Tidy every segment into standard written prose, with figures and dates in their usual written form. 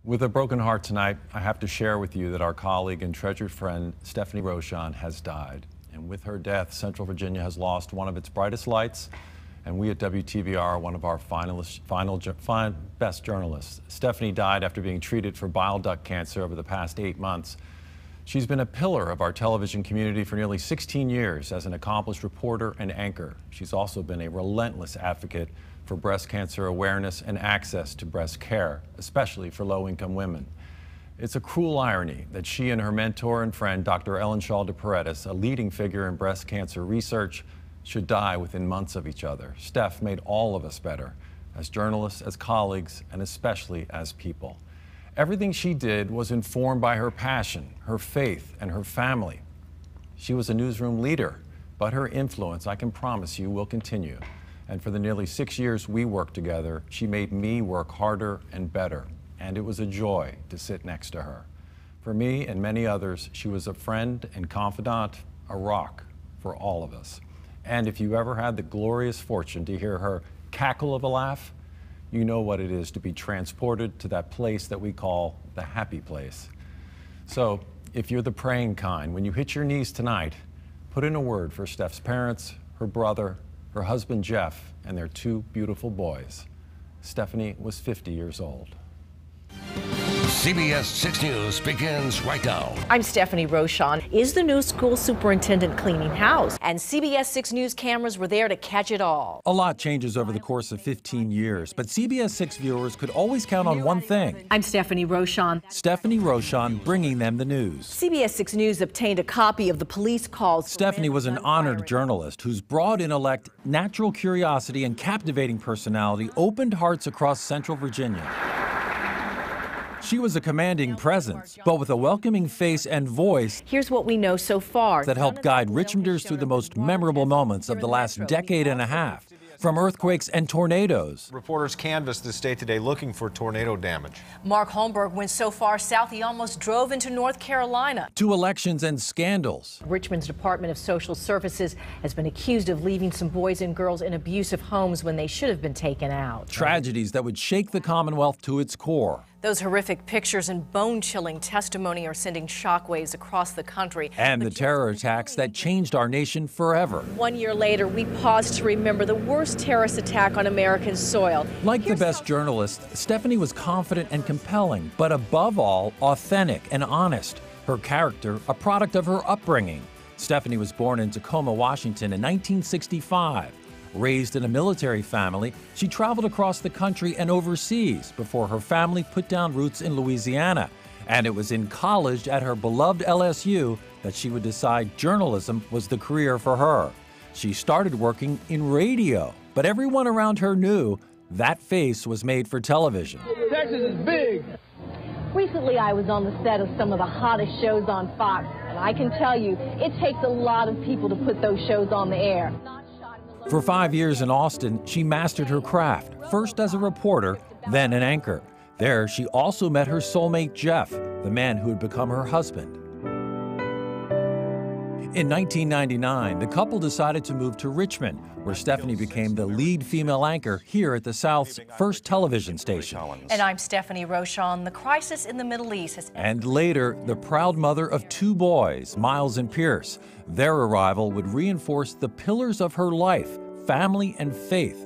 With a broken heart tonight, I have to share with you that our colleague and treasured friend, Stephanie Rochon, has died. And with her death, Central Virginia has lost one of its brightest lights, and we at WTVR are one of our best journalists. Stephanie died after being treated for bile duct cancer over the past 8 months. She's been a pillar of our television community for nearly 16 years as an accomplished reporter and anchor. She's also been a relentless advocate for breast cancer awareness and access to breast care, especially for low-income women. It's a cruel irony that she and her mentor and friend, Dr. Ellen Shaw de Paredes, a leading figure in breast cancer research, should die within months of each other. Steph made all of us better, as journalists, as colleagues, and especially as people. Everything she did was informed by her passion, her faith, and her family. She was a newsroom leader, but her influence, I can promise you, will continue. And for the nearly 6 years we worked together, she made me work harder and better. And it was a joy to sit next to her. For me and many others, she was a friend and confidant, a rock for all of us. And if you ever had the glorious fortune to hear her cackle of a laugh, you know what it is to be transported to that place that we call the happy place. So if you're the praying kind, when you hit your knees tonight, put in a word for Steph's parents, her brother, her husband Jeff, and their 2 beautiful boys. Stephanie was 50 years old. CBS 6 News begins right now. I'm Stephanie Rochon. Is the new school superintendent cleaning house? And CBS 6 News cameras were there to catch it all. A lot changes over the course of 15 years, but CBS 6 viewers could always count on one thing. I'm Stephanie Rochon. Stephanie Rochon bringing them the news. CBS 6 News obtained a copy of the police calls. Stephanie was an honored journalist whose broad intellect, natural curiosity, and captivating personality opened hearts across Central Virginia. She was a commanding presence, but with a welcoming face and voice. Here's what we know so far That helped guide Richmonders through the most memorable moments of the last decade and a half, from earthquakes and tornadoes. Reporters canvassed the state today looking for tornado damage. Mark Holmberg went so far south he almost drove into North Carolina. To elections and scandals. Richmond's Department of Social Services has been accused of leaving some boys and girls in abusive homes when they should have been taken out. Tragedies that would shake the Commonwealth to its core. Those horrific pictures and bone-chilling testimony are sending shockwaves across the country. And the terror attacks that changed our nation forever. 1 year later, we pause to remember the worst terrorist attack on American soil. Like the best journalist, Stephanie was confident and compelling, but above all, authentic and honest. Her character, a product of her upbringing. Stephanie was born in Tacoma, Washington in 1965. Raised in a military family, she traveled across the country and overseas before her family put down roots in Louisiana. And it was in college at her beloved LSU that she would decide journalism was the career for her. She started working in radio, but everyone around her knew that face was made for television. Texas is big. Recently, I was on the set of some of the hottest shows on Fox, and I can tell you, it takes a lot of people to put those shows on the air. For 5 years in Austin, she mastered her craft, first as a reporter, then an anchor. There, she also met her soulmate, Jeff, the man who would become her husband. In 1999, the couple decided to move to Richmond, where Stephanie became the lead female anchor here at the South's first television station. And I'm Stephanie Rochon. The crisis in the Middle East has... And later, the proud mother of 2 boys, Miles and Pierce. Their arrival would reinforce the pillars of her life, family and faith.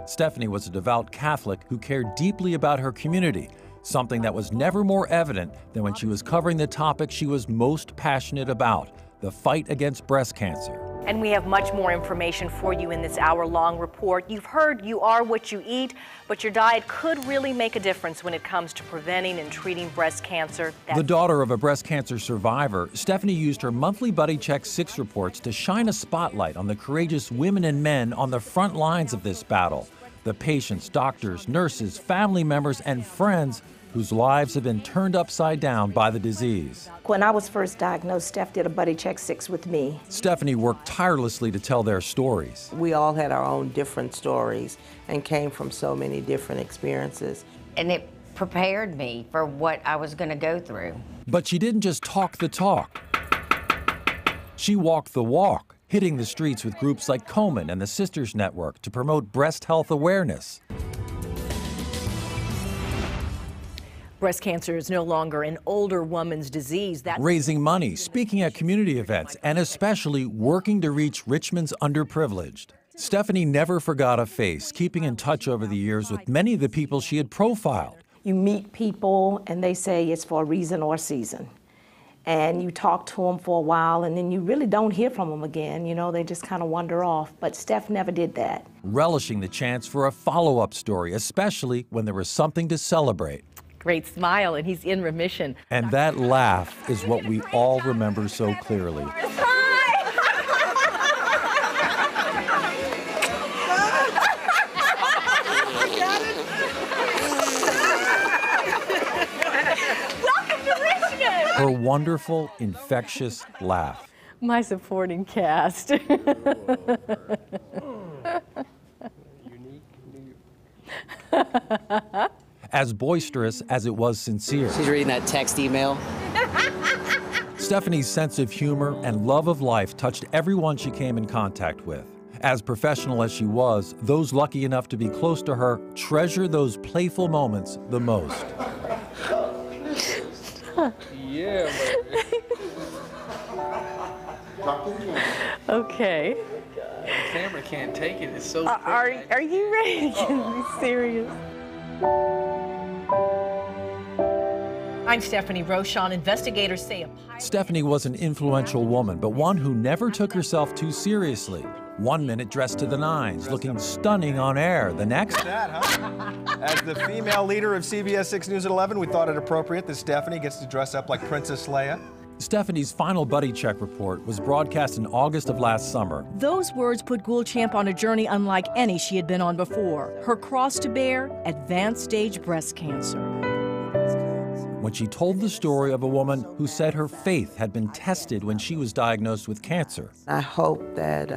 Stephanie was a devout Catholic who cared deeply about her community, something that was never more evident than when she was covering the topic she was most passionate about, the fight against breast cancer. And we have much more information for you in this hour-long report. You've heard you are what you eat, but your diet could really make a difference when it comes to preventing and treating breast cancer. The daughter of a breast cancer survivor, Stephanie used her monthly Buddy Check 6 reports to shine a spotlight on the courageous women and men on the front lines of this battle. The patients, doctors, nurses, family members, and friends whose lives have been turned upside down by the disease. When I was first diagnosed, Steph did a Buddy Check 6 with me. Stephanie worked tirelessly to tell their stories. We all had our own different stories and came from so many different experiences. And it prepared me for what I was going to go through. But she didn't just talk the talk. She walked the walk, hitting the streets with groups like Komen and the Sisters Network to promote breast health awareness. Breast cancer is no longer an older woman's disease. That's Raising money, speaking at community events, and especially working to reach Richmond's underprivileged. Stephanie never forgot a face, keeping in touch over the years with many of the people she had profiled. You meet people and they say it's for a reason or a season. And you talk to them for a while and then you really don't hear from them again. You know, they just kind of wander off. But Steph never did that. Relishing the chance for a follow-up story, especially when there was something to celebrate. great smile, and he's in remission. And that laugh is what we all remember so clearly. Her wonderful, infectious laugh. My supporting cast. As boisterous as it was sincere. She's reading that text email. Stephanie's sense of humor and love of life touched everyone she came in contact with. As professional as she was, those lucky enough to be close to her treasure those playful moments the most. Yeah, Okay. the camera can't take it. It's so Are you ready to get serious? I'm Stephanie Rochon. Investigators say a pilot... Stephanie was an influential woman, but one who never took herself too seriously. 1 minute dressed to the nines, looking stunning on air. The next... As the female leader of CBS 6 News at 11, we thought it appropriate that Stephanie gets to dress up like Princess Leia. Stephanie's final buddy check report was broadcast in August of last summer. Those words put Ghoulchamp on a journey unlike any she had been on before. Her cross to bear, advanced stage breast cancer. When she told the story of a woman who said her faith had been tested when she was diagnosed with cancer. I hope that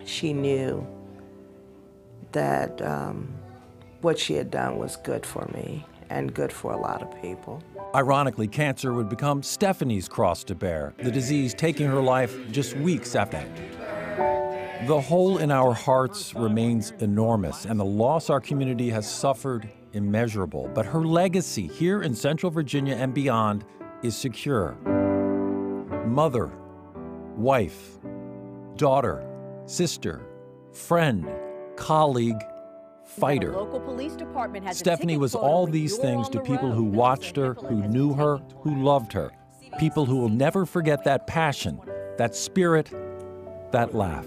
she knew that what she had done was good for me and good for a lot of people. Ironically, cancer would become Stephanie's cross to bear, the disease taking her life just weeks after. The hole in our hearts remains enormous, and the loss our community has suffered immeasurable. But her legacy here in Central Virginia and beyond is secure. Mother, wife, daughter, sister, friend, colleague, fighter. The local police department has Stephanie was all these things to people who watched her, who knew her, who loved her. People who will never forget that passion, that spirit, that laugh.